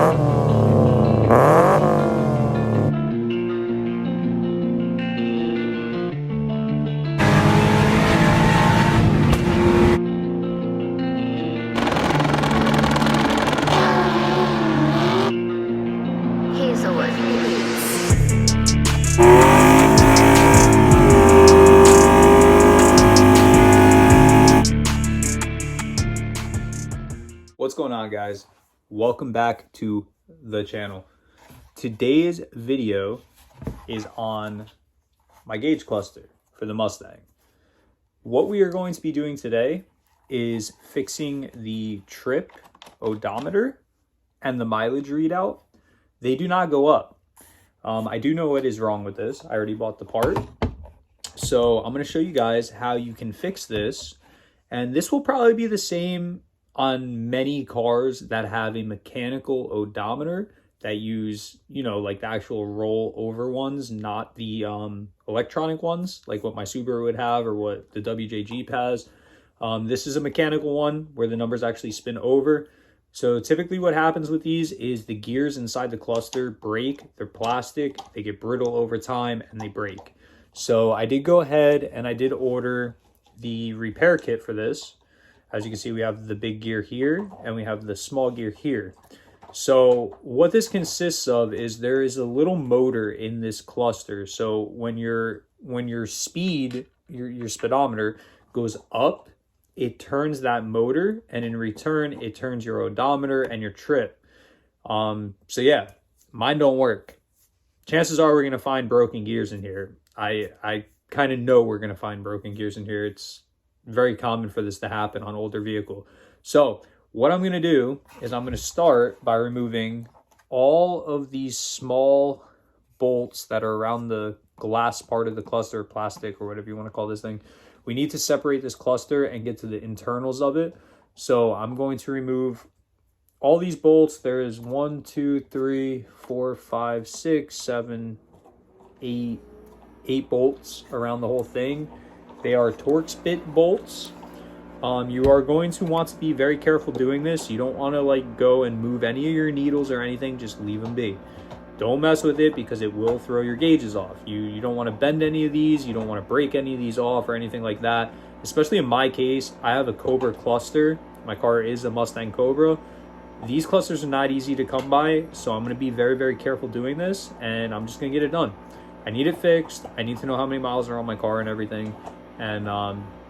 What's going on, guys? Welcome back to the channel. Today's video is on my gauge cluster for the Mustang. What we are going to be doing today is fixing the trip odometer and the mileage readout. They do not go up. I do know what is wrong with this. I already bought the part. So I'm going to show you guys how you can fix this. And this will probably be the same on many cars that have a mechanical odometer that use, like the actual roll over ones, not the electronic ones, like what my Subaru would have or what the WJ Jeep has. This is a mechanical one where the numbers actually spin over. So typically what happens with these is the gears inside the cluster break. They're plastic, they get brittle over time, and they break. So I did go ahead and I did order the repair kit for this. As you can see, we have the big gear here and we have the small gear here. So what this consists of is there is a little motor in this cluster. So when your speed, your speedometer goes up, it turns that motor, and in return, it turns your odometer and your trip. So yeah, mine don't work. Chances are we're gonna find broken gears in here. I kind of know we're gonna find broken gears in here. It's very common for this to happen on older vehicle. So what I'm going to do is I'm going to start by removing all of these small bolts that are around the glass part of the cluster, plastic or whatever you want to call this thing. We need to separate this cluster and get to the internals of it. So I'm going to remove all these bolts. There is 1, 2, 3, 4, 5, 6, 7, 8 bolts around the whole thing. They are Torx bit bolts. You are going to want to be very careful doing this. You don't want to go and move any of your needles or anything. Just leave them be. Don't mess with it because it will throw your gauges off. You don't want to bend any of these. You don't want to break any of these off or anything like that. Especially in my case, I have a Cobra cluster. My car is a Mustang Cobra. These clusters are not easy to come by, so I'm going to be very, very careful doing this, and I'm just going to get it done. I need it fixed. I need to know how many miles are on my car and everything. And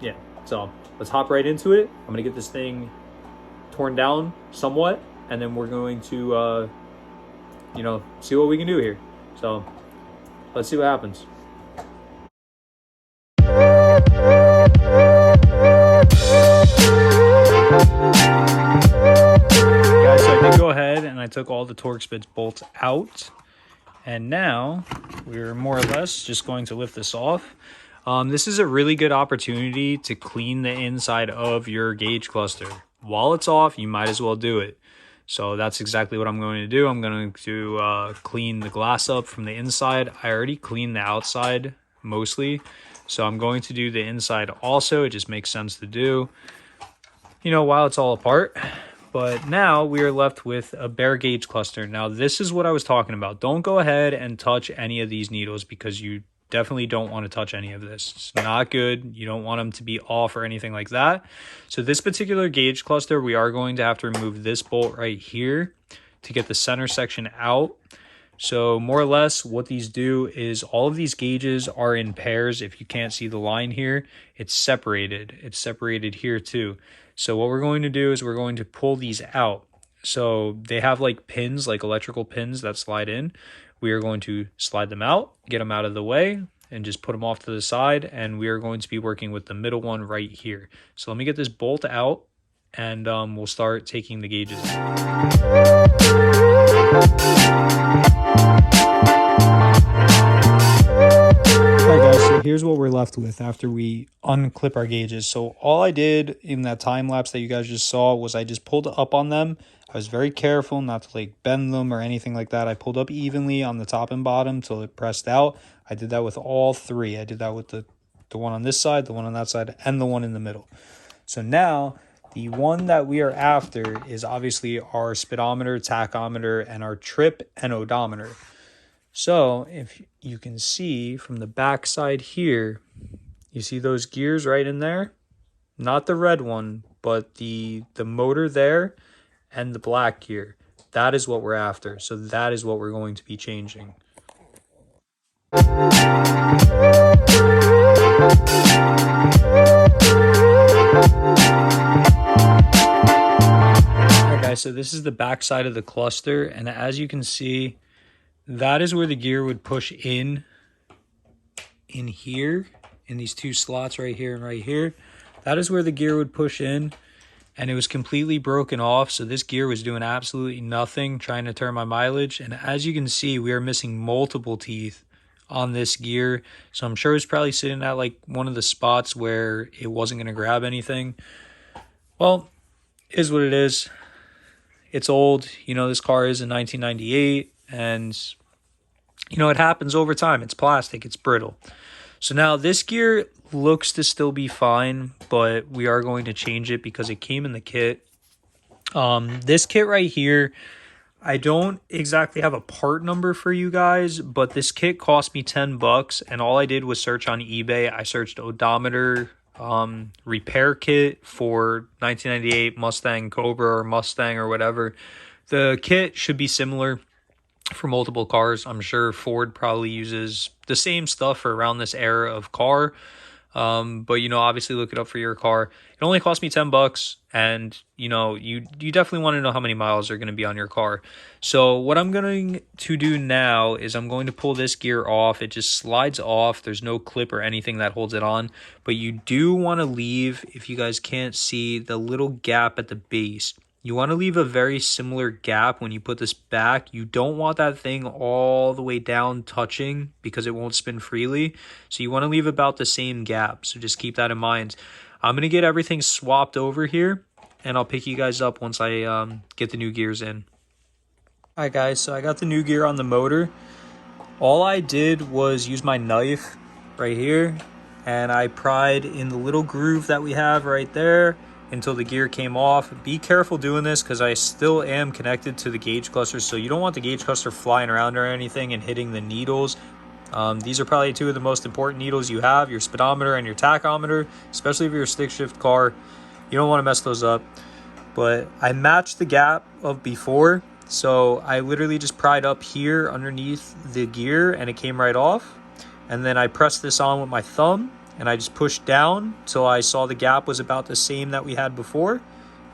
yeah, so let's hop right into it. I'm gonna get this thing torn down somewhat, and then we're going to see what we can do here. So let's see what happens. Guys, so I did go ahead and I took all the Torx bits bolts out, and now we're more or less just going to lift this off. This is a really good opportunity to clean the inside of your gauge cluster. While it's off, you might as well do it. So that's exactly what I'm going to do. I'm going to clean the glass up from the inside. I already cleaned the outside mostly, so I'm going to do the inside also. It just makes sense to do, while it's all apart. But now we are left with a bare gauge cluster. Now this is what I was talking about. Don't go ahead and touch any of these needles because you definitely don't want to touch any of this. It's not good. You don't want them to be off or anything like that. So this particular gauge cluster, we are going to have to remove this bolt right here to get the center section out. So more or less what these do is all of these gauges are in pairs. If you can't see the line here, it's separated. It's separated here too. So what we're going to do is we're going to pull these out. So they have pins, electrical pins that slide in. We are going to slide them out, get them out of the way, and just put them off to the side. And we are going to be working with the middle one right here. So let me get this bolt out, and we'll start taking the gauges out. Alright guys, so here's what we're left with after we unclip our gauges. So all I did in that time lapse that you guys just saw was I just pulled up on them. I was very careful not to bend them or anything like that. I pulled up evenly on the top and bottom till it pressed out. I did that with all three. I did that with the one on this side, the one on that side, and the one in the middle. So now The one that we are after is obviously our speedometer, tachometer, and our trip and odometer. So if you can see from the back side here, you see those gears right in there? Not the red one, but the motor there and the black gear. That is what we're after. So that is what we're going to be changing. Alright guys, so this is the back side of the cluster, and as you can see, that is where the gear would push in here, in these two slots right here and right here. That is where the gear would push in, and it was completely broken off. So this gear was doing absolutely nothing trying to turn my mileage. And as you can see, we are missing multiple teeth on this gear. So I'm sure it's probably sitting at like one of the spots where it wasn't going to grab anything. Well, it is what it is. It's old. You know, this car is in 1998, and you know, it happens over time. It's plastic, it's brittle. So now this gear looks to still be fine, but we are going to change it because it came in the kit. This kit right here, I don't exactly have a part number for you guys, but this kit cost me $10, and all I did was search on eBay. I searched odometer repair kit for 1998 Mustang Cobra or Mustang or whatever. The kit should be similar for multiple cars. I'm sure Ford probably uses the same stuff for around this era of car. But you know, obviously look it up for your car. It only cost me $10, and you know, you definitely want to know how many miles are going to be on your car. So what I'm going to do now is I'm going to pull this gear off. It just slides off. There's no clip or anything that holds it on, but you do want to leave, if you guys can't see, the little gap at the base. You want to leave a very similar gap when you put this back. You don't want that thing all the way down touching because it won't spin freely. So you want to leave about the same gap. So just keep that in mind. I'm going to get everything swapped over here, and I'll pick you guys up once I get the new gears in. All right, guys, so I got the new gear on the motor. All I did was use my knife right here, and I pried in the little groove that we have right there until the gear came off. Be careful doing this because I still am connected to the gauge cluster, so you don't want the gauge cluster flying around or anything and hitting the needles. These are probably two of the most important needles you have, your speedometer and your tachometer, especially if you're a stick shift car. You don't want to mess those up. But I matched the gap of before, so I literally just pried up here underneath the gear and it came right off. And then I pressed this on with my thumb, and I just pushed down till I saw the gap was about the same that we had before,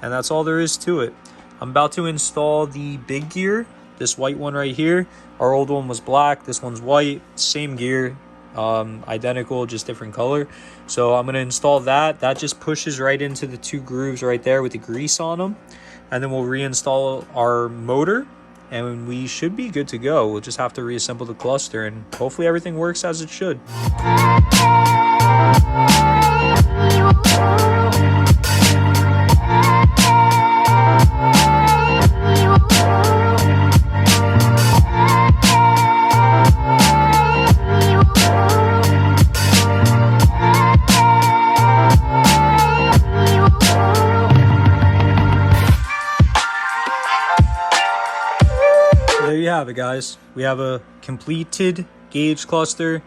and that's all there is to it. I'm about to install the big gear, this white one right here. Our old one was black, this one's white, same gear, identical, just different color. So I'm gonna install that. That just pushes right into the two grooves right there with the grease on them, and then we'll reinstall our motor, and we should be good to go. We'll just have to reassemble the cluster, and hopefully everything works as it should. There you have it, guys. We have a completed gauge cluster.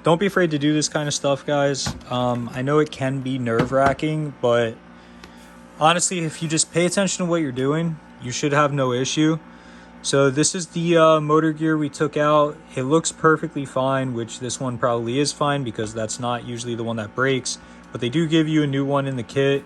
Don't be afraid to do this kind of stuff, guys. I know it can be nerve-wracking, but honestly, if you just pay attention to what you're doing, you should have no issue. So this is the motor gear we took out. It looks perfectly fine, which this one probably is fine because that's not usually the one that breaks, but they do give you a new one in the kit.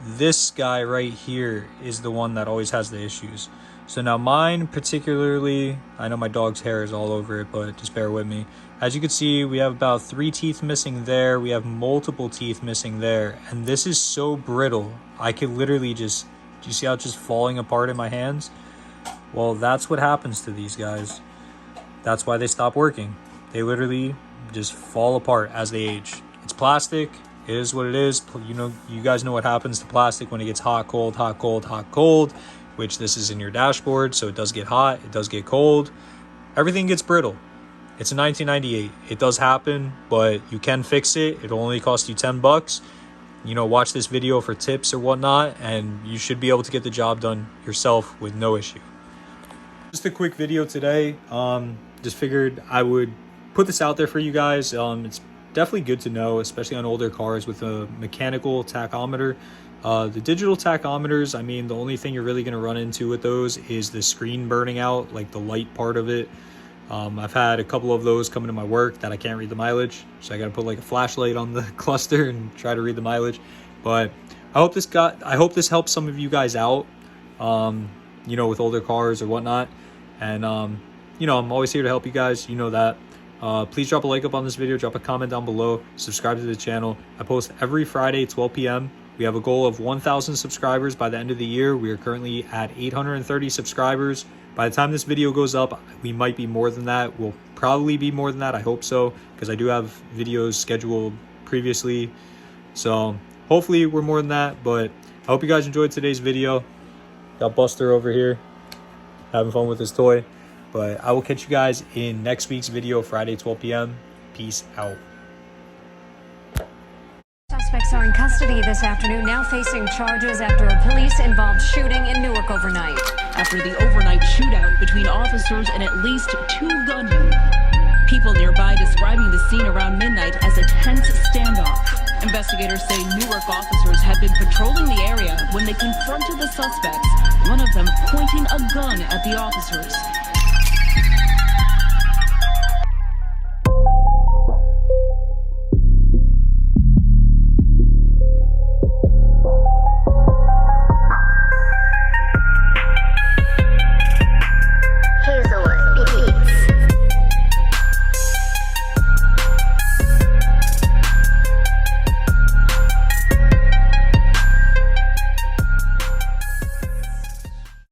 This guy right here is the one that always has the issues. So now mine particularly, I know my dog's hair is all over it, but just bear with me. As you can see, we have about 3 teeth missing there. We have multiple teeth missing there. And this is so brittle. I could literally just, do you see how it's just falling apart in my hands? Well, that's what happens to these guys. That's why they stop working. They literally just fall apart as they age. It's plastic. It is what it is. You know, you guys know what happens to plastic when it gets hot, cold, hot, cold, hot, cold, which this is in your dashboard. So it does get hot. It does get cold. Everything gets brittle. It's a 1998. It does happen, but you can fix it. It'll only cost you $10. you know, watch this video for tips or whatnot, and you should be able to get the job done yourself with no issue. Just a quick video today. Just figured I would put this out there for you guys. It's definitely good to know, especially on older cars with a mechanical tachometer. The digital tachometers, I mean, the only thing you're really going to run into with those is the screen burning out, like the light part of it. I've had a couple of those come into my work that I can't read the mileage, so I got to put like a flashlight on the cluster and try to read the mileage. But I hope this helps some of you guys out, you know, with older cars or whatnot. And you know, I'm always here to help you guys, you know that. Please drop a like up on this video, drop a comment down below, subscribe to the channel. I post every Friday at 12 p.m. We have a goal of 1,000 subscribers by the end of the year. We are currently at 830 subscribers. By the time this video goes up, we might be more than that. We'll probably be more than that. I hope so, because I do have videos scheduled previously. So hopefully we're more than that, but I hope you guys enjoyed today's video. Got Buster over here having fun with his toy. But I will catch you guys in next week's video, Friday, 12 p.m. Peace out. Suspects are in custody this afternoon, now facing charges after a police-involved shooting in Newark overnight. After the overnight shootout between officers and at least 2 gunmen. People nearby describing the scene around midnight as a tense standoff. Investigators say Newark officers had been patrolling the area when they confronted the suspects, one of them pointing a gun at the officers.